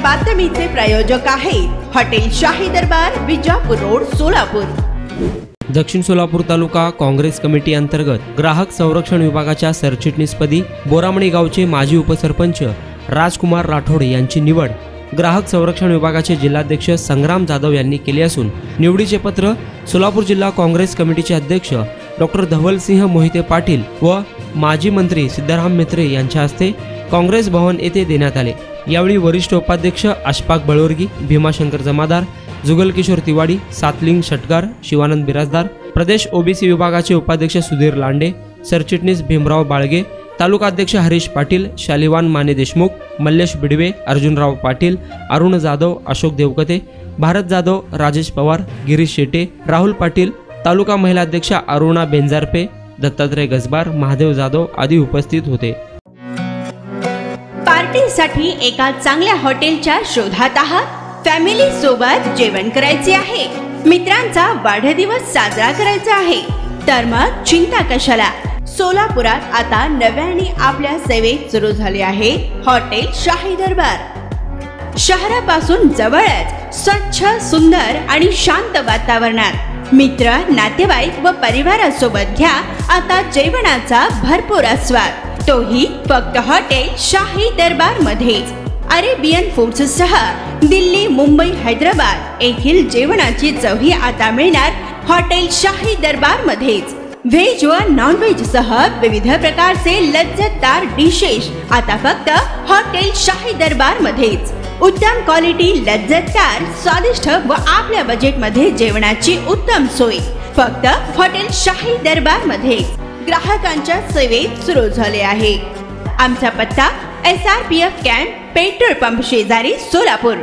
बातमीचे प्रायोजक आहेत हॉटेल शाही दरबार, विजापूर रोड, सोलापूर। दक्षिण सोलापूर तालुका काँग्रेस कमिटी अंतर्गत ग्राहक संरक्षण विभागाच्या सरचिटणीसपदी बोरामणी गावचे माजी उपसरपंच राजकुमार राठोड यांची निवड ग्राहक संरक्षण विभागाचे जिल्हाध्यक्ष संग्राम जाधव यांनी केली असून निवडीचे पत्र सोलापूर जिल्हा काँग्रेस कमिटीचे अध्यक्ष डॉक्टर धवलसिंह मोहिते पाटील व माजी मंत्री सिद्धराम मित्रे यांच्या हस्ते काँग्रेस भवन येथे देण्यात आले। यावेळी वरिष्ठ उपाध्यक्ष अशफाक बळवर्गी, भीमाशंकर जमादार, जुगल किशोर तिवाडी, सातलिंग षटकार, शिवानंद बिराजदार, प्रदेश ओबीसी विभागाचे उपाध्यक्ष सुधीर लांडे, सरचिटणीस भीमराव बाळगे, तालुका अध्यक्ष हरीश पाटील, शालिवान माने देशमुख, मल्लेश बिडवे, अर्जुनराव पाटील, अरुण जाधव, अशोक देवकते, भारत जाधव, राजेश पवार, गिरीश शेटे, राहुल पाटील, तालुका महिला अध्यक्षा अरुणा बेंजारपे, दत्तात्रय गजबार, महादेव जाधव आदी उपस्थित होते। पार्टीसाठी एका चांगल्या हॉटेलच्या शोधात आहात? फॅमिली सोबत जेवण करायचे आहे, मित्रांचा वाढदिवस साजरा करायचा आहे, तर मग चिंता कशाला। सोलापुरात आता नव्याने आपल्या सेवेत सुरू झाले आहे हॉटेल शाही दरबार। शहरापासून जवळच स्वच्छ, सुंदर आणि शांत वातावरणात मित्र, नातेवाईक व परिवारासोबत घ्या आता जेवणाचा भरपूर आस्वाद, तोही फक्त हॉटेल शाही दरबार मध्ये। अरेबियन फूड्स सह दिल्ली, मुंबई, हैदराबाद येथील जेवणाची चवही आता मिळणार हॉटेल शाही दरबार मध्येच। व्हेज व नॉन व्हेज सह विविध प्रकारचे लज्जतदार डिशेस आता फक्त हॉटेल शाही दरबार मध्येच। उत्तम क्वालिटी, लज्जतदार, स्वादिष्ट व आपल्या बजेट मध्ये जेवणाची उत्तम सोय फक्त हॉटेल शाही दरबार मध्ये ग्राहकांच्या सेवेत सुरू झाले आहे। आमचा पत्ता SRPF कॅम्प, पेट्रोल पंप शेजारी, सोलापूर।